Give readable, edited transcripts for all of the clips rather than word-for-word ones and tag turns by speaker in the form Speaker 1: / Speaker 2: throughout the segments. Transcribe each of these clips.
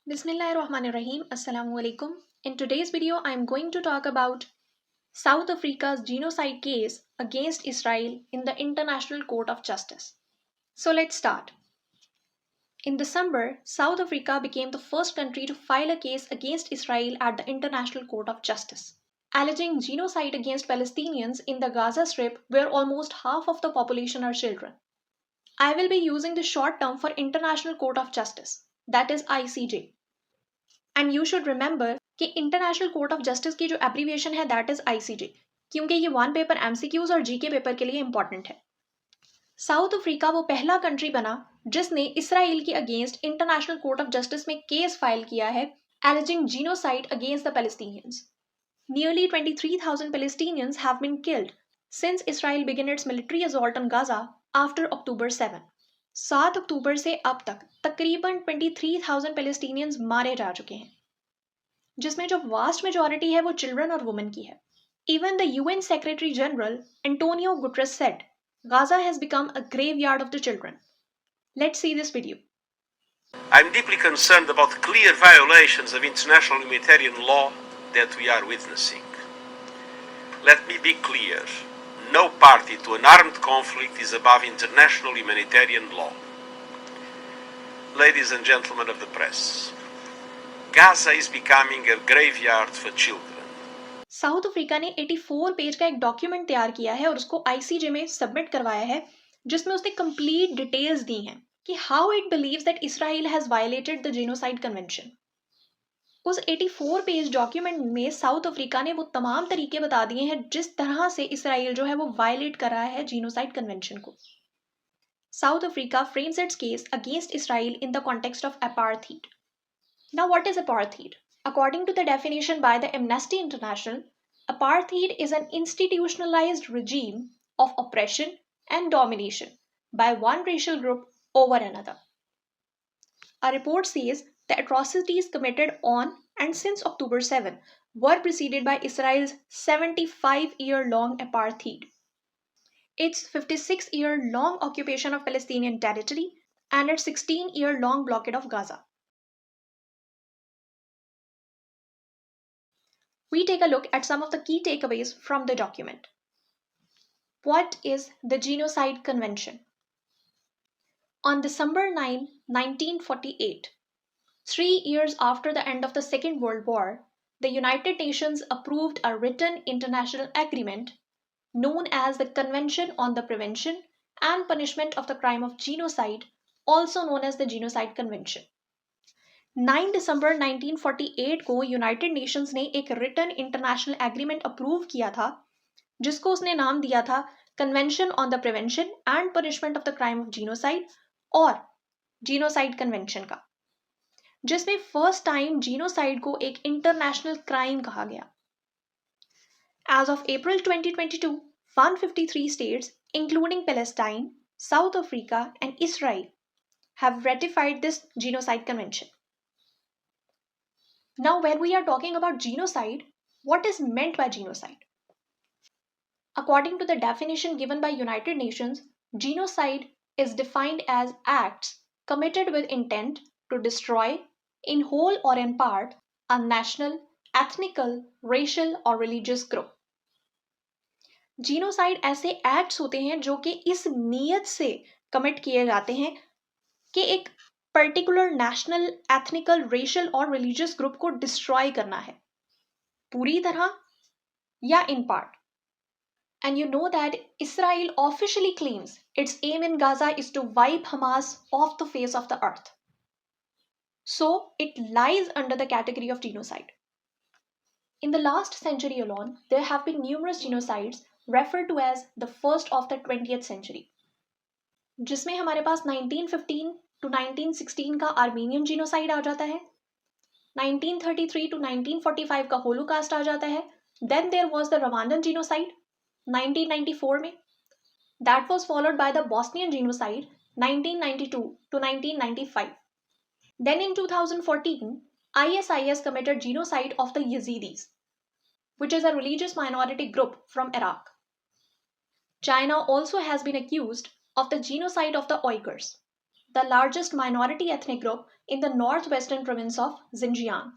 Speaker 1: Bismillahirrahmanirrahim. Assalamu-Alaikum. In today's video, I am going to talk about South Africa's genocide case against Israel in the International Court of Justice. So let's start. In December, South Africa became the first country to file a case against Israel at the International Court of Justice, alleging genocide against Palestinians in the Gaza Strip, where almost half of the population are children. I will be using the short term for International Court of Justice, that is ICJ. And you should remember कि international court of justice की जो abbreviation है that is ICJ, क्योंकि ये one paper MCQs और GK paper के लिए important है. साउथ अफ्रीका वो पहला कंट्री बना जिसने इसराइल के against international court of justice में केस फाइल किया है aliasing genocide against the Palestinians. Nearly 23,000 Palestinians have been killed since Israel began its military assault on Gaza after October 7. 7 अक्टूबर से अब तक तकरीबन 23,000 पैलेस्टीनियंस मारे जा चुके हैं, जिसमें जो वास्ट मेजॉरिटी है वो चिल्ड्रन और वुमेन की है. Even the UN secretary general Antonio Guterres said Gaza has become a graveyard of the children. Let's see this video.
Speaker 2: I'm deeply concerned about the clear violations of international humanitarian law that we are witnessing. Let me be clear. No party to an armed conflict is above international humanitarian law. Ladies and gentlemen of the press, Gaza is becoming a graveyard for children.
Speaker 1: South Africa ने 84 page का एक document तैयार किया है और उसको ICJ में submit करवाया है, जिसमें उसने कंप्लीट डिटेल्स दी हैं कि how it believes that Israel has violated the genocide convention. उस 84 पेज डॉक्यूमेंट में साउथ अफ्रीका ने वो तमाम तरीके बता दिए हैं जिस तरह से इसराइल जो है वो वायलेट कर रहा है जीनोसाइड कन्वेंशन को. South Africa frames it's case against Israel in the context of apartheid. Now what is apartheid? According to the definition by the Amnesty International, apartheid is an institutionalized regime of oppression and domination by one racial group over another. A report says the atrocities committed on and since October 7 were preceded by Israel's 75-year-long apartheid, its 56-year-long occupation of Palestinian territory, and its 16-year-long blockade of Gaza. We take a look at some of the key takeaways from the document. What is the Genocide Convention? On December 9, 1948, 3 years after the end of the Second World War, the United Nations approved a written international agreement known as the Convention on the Prevention and Punishment of the Crime of Genocide, also known as the Genocide Convention. 9 दिसंबर 1948 को United Nations ने एक written international agreement approve किया था, जिसको उसने नाम दिया था convention on the prevention and punishment of the crime of genocide और जीनोसाइड कन्वेंशन का, जिसमें फर्स्ट टाइम जीनोसाइड को एक इंटरनेशनल क्राइम कहा गया. As of April 2022, 153 states including Palestine, South Africa and Israel have ratified this genocide convention. Now, when we are talking about genocide, what is meant by genocide? According to the definition given by United Nations, genocide is defined as acts committed with intent to destroy, in whole or in part, a national, ethnical, racial or religious group. Genocide ऐसे acts होते हैं जो कि इस नीयत से commit किए जाते हैं कि एक पर्टिकुलर नेशनल, एथनिकल, रेशियल और रिलीजियस ग्रुप को डिस्ट्रॉय करना है, पूरी तरह या in part. And you know that Israel officially claims its aim in Gaza is to wipe Hamas off the face of the earth. So it lies under the category of genocide. In the last century alone there have been numerous genocides referred to as the first of the 20th century, जिसमें हमारे पास 1915 to 1916 का Armenian genocide आ जाता है, 1933 to 1945 का Holocaust आ जाता है. Then there was the Rwandan genocide 1994 में. That was followed by the Bosnian genocide 1992 to 1995. Then in 2014 ISIS committed genocide of the Yazidis, which is a religious minority group from Iraq. China also has been accused of the genocide of the Uyghurs, the largest minority ethnic group in the northwestern province of Xinjiang.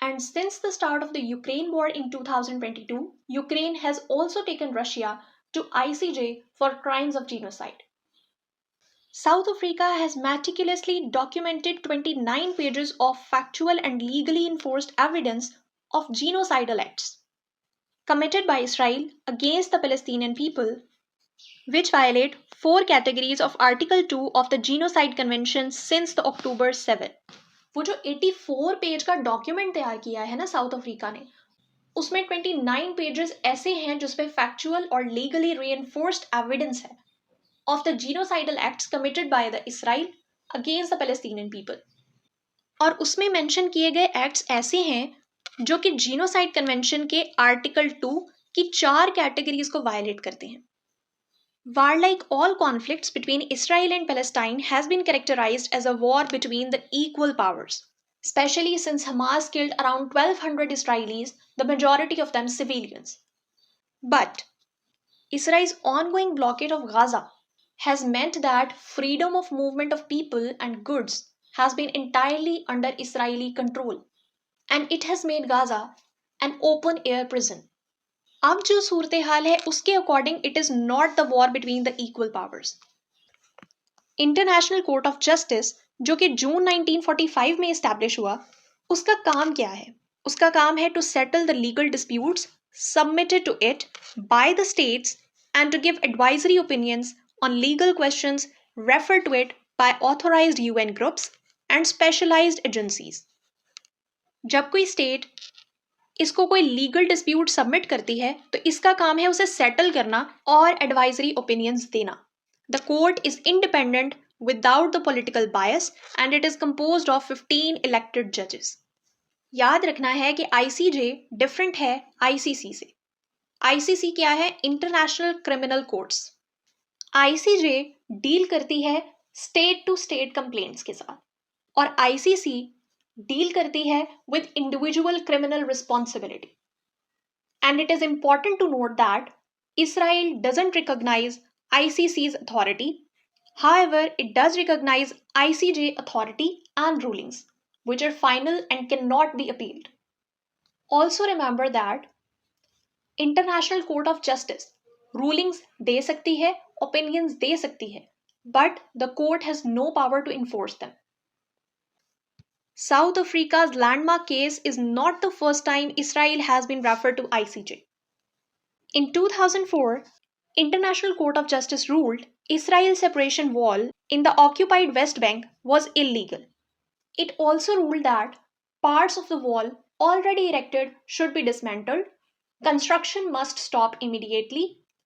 Speaker 1: And since the start of the Ukraine war in 2022, Ukraine has also taken Russia to ICJ for crimes of genocide. South Africa has meticulously documented 29 pages of factual and legally enforced evidence of genocidal acts committed by Israel against the Palestinian people, which violate four categories of Article 2 of the Genocide Convention since the October 7. वो जो 84 page का document तैयार किया है ना south Africa ने, उसमें 29 pages ऐसे हैं जिसपे फैक्चुअल और लीगली रीइंफोर्स्ड एविडेंस है of the genocidal acts committed by the Israel against the Palestinian people. और उसमें मेंशन किए गए एक्ट्स ऐसे हैं जो कि जीनोसाइड कन्वेंशन के आर्टिकल 2 की 4 कैटेगरीज को वायलेट करते हैं. War, like all conflicts between Israel and Palestine, has been characterized as a war between the equal powers, especially since Hamas killed around 1,200 Israelis, the majority of them civilians. But Israel's ongoing blockade of Gaza has meant that freedom of movement of people and goods has been entirely under Israeli control, and it has made Gaza an open air prison. अब जो सूरत हाल है उसके according it is not the war between the equal powers. International court of justice जो कि जून 1945 में establish हुआ, उसका काम क्या है? उसका काम है to settle the legal disputes submitted to it by the states and to give advisory opinions on legal questions referred to it by authorized UN groups and specialized agencies. जब कोई स्टेट इसको कोई लीगल डिस्प्यूट सबमिट करती है तो इसका काम है उसे सेटल करना और एडवाइजरी ओपिनियंस देना. The court is independent without the political bias and it is composed of 15 elected जजेस. याद रखना है कि आईसीजे डिफरेंट है आईसीसी से. आईसीसी क्या है? International criminal courts. ICJ deal करती है स्टेट टू स्टेट कंप्लेंट्स के साथ और आईसीसी डील करती है with individual criminal responsibility. And it is important to note that Israel doesn't recognize ICC's authority. However, it does recognize ICJ authority and rulings, which are final and cannot be appealed. Also remember that international court of justice rulings दे सकती है, opinions दे सकती है, but the court has no power to enforce them. South Africa's landmark case is not the first time Israel has been referred to ICJ. In 2004, International Court of Justice ruled Israel's separation wall in the occupied West Bank was illegal. It also ruled that parts of the wall already erected should be dismantled. Construction must stop immediately,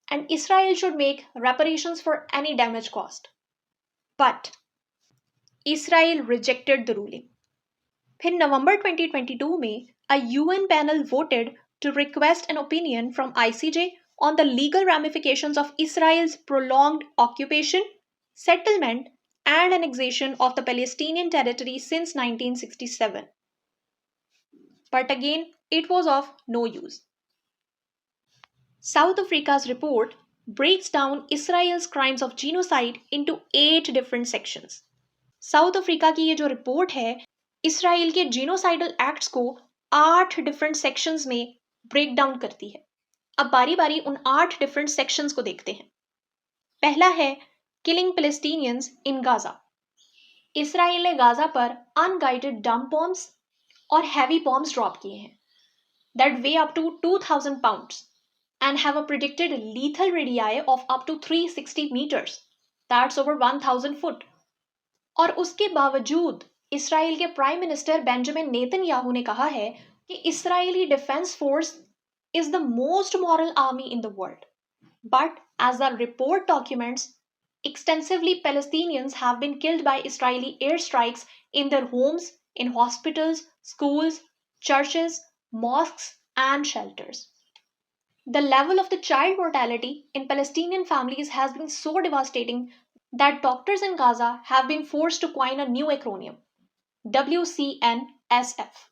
Speaker 1: and Israel should make reparations for any damage caused. But Israel rejected the ruling. फिर नवंबर 2022 में a UN panel voted to request an opinion from ICJ on the legal ramifications of Israel's prolonged occupation, settlement, and annexation of the Palestinian territory since 1967. But again, it was of no use. South Africa's report breaks down Israel's crimes of genocide into 8 different sections. South Africa की ये जो report है Israel के जीनोसाइडल acts को 8 different sections में break down करती है. अब बारी बारी उन 8 डिफरेंट सेक्शंस को देखते हैं. पहला है killing Palestinians in Gaza. Israel ने गाजा पर अनगाइडेड डंप बॉम्ब्स और हैवी बॉम्ब्स ड्रॉप किए हैं that weigh up to 2,000 pounds and have a predicted lethal radii of up to 360 meters. That's over 1,000 foot. और उसके बावजूद इसराइल के prime minister Benjamin Netanyahu ने कहा है कि Israeli defence force is the most moral army in the world. But as the report documents, extensively Palestinians have been killed by Israeli airstrikes in their homes, in hospitals, schools, churches, mosques, and shelters. The level of the child mortality in Palestinian families has been so devastating that doctors in Gaza have been forced to coin a new acronym, WCNSF.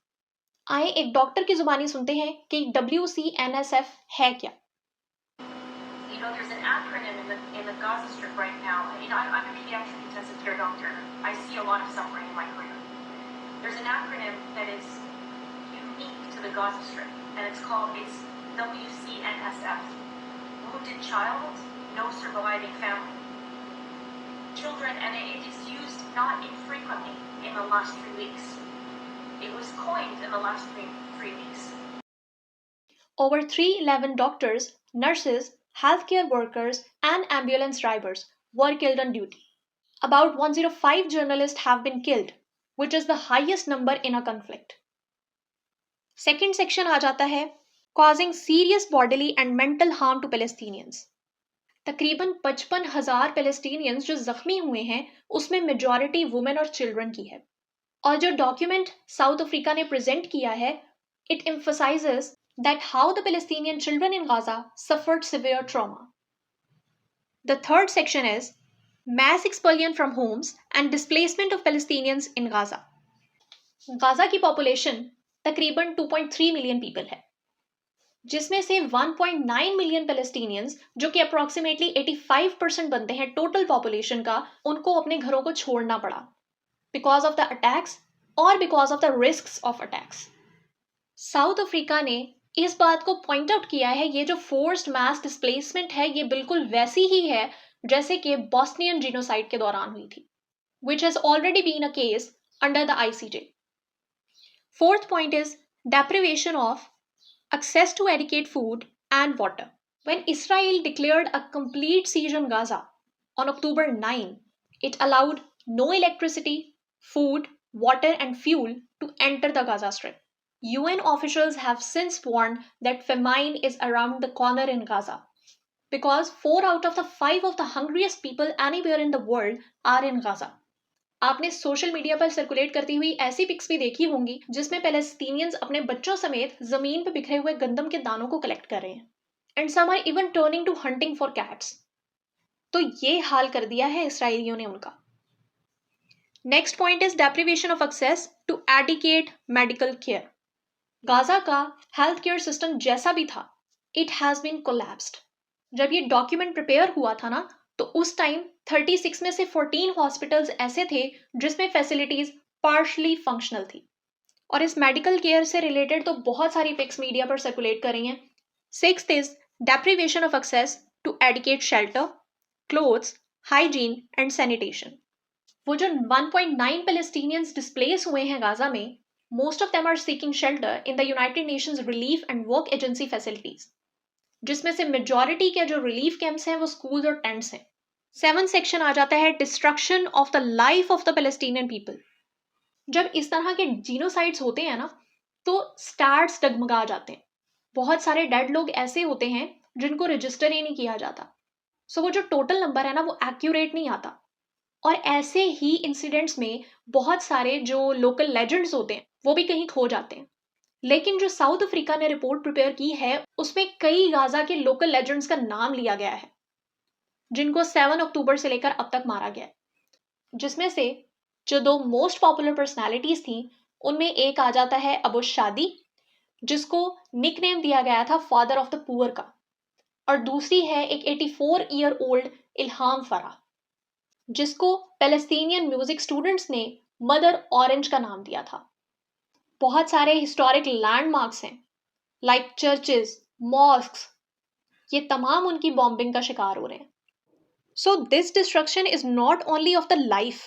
Speaker 1: आइए एक doctor की जुबानी सुनते हैं कि WCNSF है क्या.
Speaker 3: You know, there's an acronym in the Gaza Strip right now, I'm a pediatric intensive care doctor. I see a lot of suffering in my career. There's an acronym that is unique to the Gaza Strip, and it's WCNSF. Wounded child, no surviving family. Children, and it is used not infrequently in the last 3 weeks. It was coined in the last three weeks.
Speaker 1: Over 311 doctors, nurses, healthcare workers, and ambulance drivers were killed on duty. About 105 journalists have been killed, which is the highest number in a conflict. Second section आ जाता है causing serious bodily and mental harm to Palestinians. तकरीबन 55,000 Palestinians जो जख्मी हुए हैं उसमें majority women और children की है. और जो डॉक्यूमेंट साउथ अफ्रीका ने प्रेजेंट किया है, it emphasizes that how the Palestinian children in Gaza suffered severe trauma. The third section is mass expulsion from homes and displacement of Palestinians in Gaza. Gaza की population तकरीबन 2.3 million people है, जिसमें से 1.9 million Palestinians जो कि approximately 85% बनते हैं total population का, उनको अपने घरों को छोड़ना पड़ा बिकॉज ऑफ द अटैक्स और because of the risks of attacks. South Africa ने इस बात को पॉइंट आउट किया है, ये जो फोर्स्ड मैस डिस्प्लेसमेंट है ये बिल्कुल वैसी ही है जैसे कि बॉस्नियन जीनोसाइड के दौरान हुई थी, which has already been a case under the ICJ. Fourth point is deprivation of access to adequate food and water. When Israel declared a complete siege on Gaza on October 9, it allowed no electricity, food, water and fuel to enter the Gaza Strip. UN officials have since warned that famine is around the corner in Gaza because 4 out of the 5 of the hungriest people anywhere in the world are in Gaza. आपने social media पर circulate करती हुई ऐसी pics भी देखी होंगी जिसमें Palestinians अपने बच्चों समेत जमीन पर बिखरे हुए गंदम के दानों को कलेक्ट कर रहे हैं, and some are even turning to hunting for cats. तो ये हाल कर दिया है इसराइलियों ने उनका. Next point is deprivation of access to adequate medical care. Gaza का हेल्थ केयर सिस्टम जैसा भी था, इट हैज बीन कोलैप्स्ड. जब ये डॉक्यूमेंट प्रिपेयर हुआ था ना, तो उस टाइम 36 में से 14 हॉस्पिटल्स ऐसे थे जिसमें फैसिलिटीज पार्शली फंक्शनल थी. और इस मेडिकल केयर से रिलेटेड तो बहुत सारी पिक्स मीडिया पर सर्कुलेट कर रही हैं. Sixth is deprivation of access to adequate shelter, clothes, hygiene and sanitation. वो जो 1.9 पैलेस्टीनियंस डिस्प्लेस हुए हैं गाजा में, most of them are seeking shelter in the United Nations Relief and Work Agency facilities, जिसमें से मेजॉरिटी के जो relief camps हैं वो स्कूल्स और टेंट्स हैं. 7th सेक्शन आ जाता है destruction of the life of the Palestinian people. जब इस तरह के जीनोसाइड्स होते हैं ना, तो स्टैट्स डगमगा जाते हैं. बहुत सारे डेड लोग ऐसे होते हैं जिनको रजिस्टर ही नहीं किया जाता. सो वो जो टोटल नंबर है ना, वो एक्यूरेट नहीं आता. और ऐसे ही इंसिडेंट्स में बहुत सारे जो लोकल लेजेंड्स होते हैं वो भी कहीं खो जाते हैं. लेकिन जो साउथ अफ्रीका ने रिपोर्ट प्रिपेयर की है उसमें कई गाजा के लोकल लेजेंड्स का नाम लिया गया है जिनको 7 अक्टूबर से लेकर अब तक मारा गया है. जिसमें से जो 2 मोस्ट पॉपुलर पर्सनालिटीज थी उनमें एक आ जाता है अबू शादी, जिसको निकनेम दिया गया था फादर ऑफ द पुअर का, और दूसरी है एक 84 ईयर ओल्ड इल्हाम फरा, जिसको पैलेस्टीनियन म्यूजिक स्टूडेंट्स ने मदर ऑरेंज का नाम दिया था. बहुत सारे हिस्टोरिक लैंडमार्क्स हैं लाइक चर्चेस, मॉस्क्स, ये तमाम उनकी बॉम्बिंग का शिकार हो रहे हैं. So this destruction is not only of the life,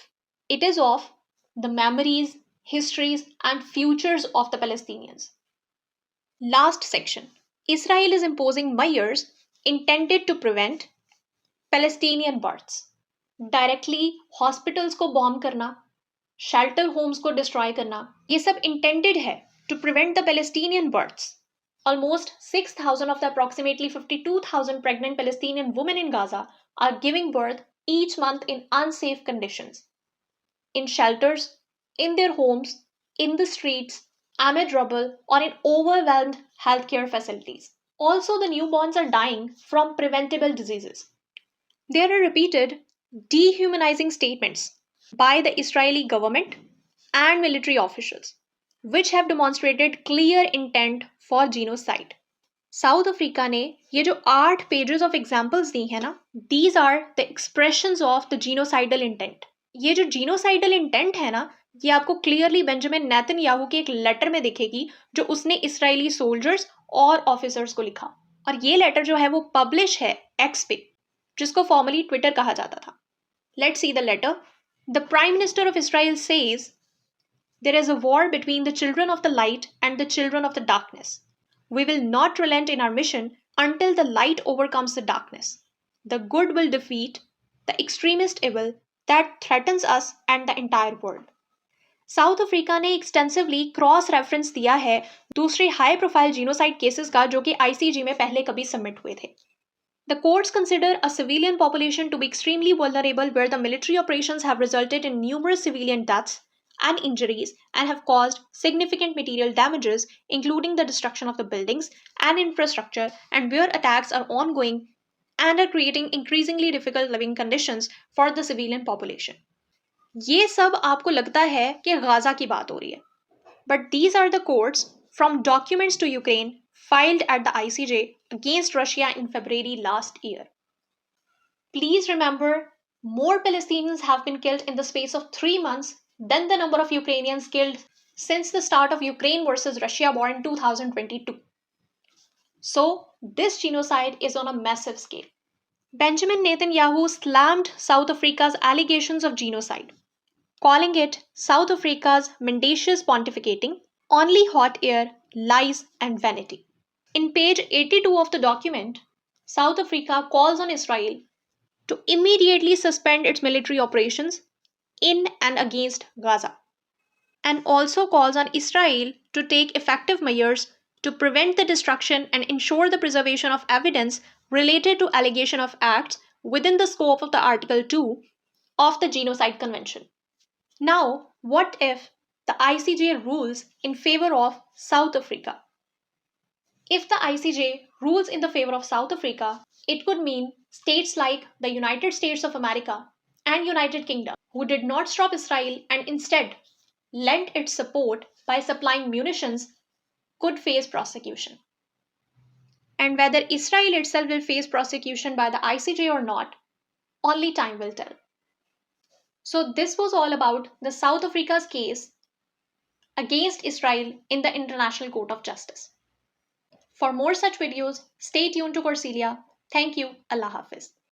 Speaker 1: it is of the memories, histories and futures of the Palestinians. Last section. Israel is imposing measures intended to prevent Palestinian births. Directly hospitals को bomb करना, shelter homes को destroy करना, ये सब intended है to prevent the Palestinian births. Almost 6,000 of the approximately 52,000 pregnant Palestinian women in Gaza are giving birth each month in unsafe conditions. In shelters, in their homes, in the streets, amid rubble, or in overwhelmed healthcare facilities. Also, the newborns are dying from preventable diseases. There are repeated dehumanizing statements by the Israeli government and military officials, which have demonstrated clear intent for genocide. South Africa ने ये जो 8 pages of examples दी हैं ना, these are the expressions of the genocidal intent. ये जो जीनोसाइडल intent है ना, ये आपको क्लियरली बेंजामिन नेतन्याहू के एक लेटर में दिखेगी जो उसने इसराइली सोल्जर्स और ऑफिसर्स को लिखा। और ये लेटर जो है वो पब्लिश है एक्स पे, जिसको फॉर्मली ट्विटर कहा जाता था। Let's see the letter. The prime minister of Israel says there is a war between the children of the light and the children of the darkness. We will not relent in our mission until the light overcomes the darkness. The good will defeat the extremist evil that threatens us and the entire world. South Africa ने extensively cross reference दिया है दूसरे high profile genocide cases का जो कि ICJ में पहले कभी सबमिट हुए थे। The courts consider a civilian population to be extremely vulnerable where the military operations have resulted in numerous civilian deaths and injuries and have caused significant material damages, including the destruction of the buildings and infrastructure, and where attacks are ongoing and are creating increasingly difficult living conditions for the civilian population. ये सब आपको लगता है कि Gaza की बात हो रही है, but these are the quotes from documents to Ukraine filed at the ICJ against Russia in February last year. Please remember, more Palestinians have been killed in the space of 3 months than the number of Ukrainians killed since the start of Ukraine versus Russia war in 2022. So, this genocide is on a massive scale. Benjamin Netanyahu slammed South Africa's allegations of genocide, calling it South Africa's mendacious pontificating, only hot air, lies, and vanity. In page 82 of the document, South Africa calls on Israel to immediately suspend its military operations in and against Gaza, and also calls on Israel to take effective measures to prevent the destruction and ensure the preservation of evidence related to allegation of acts within the scope of the Article 2 of the Genocide Convention. Now, what if the ICJ rules in favor of South Africa? If the ICJ rules in the favor of South Africa, it could mean states like the United States of America and United Kingdom, who did not stop Israel and instead lent its support by supplying munitions, could face prosecution. And whether Israel itself will face prosecution by the ICJ or not, only time will tell. So this was all about the South Africa's case against Israel in the International Court of Justice. For more such videos, stay tuned to Corsilia. Thank you. Allah Hafiz.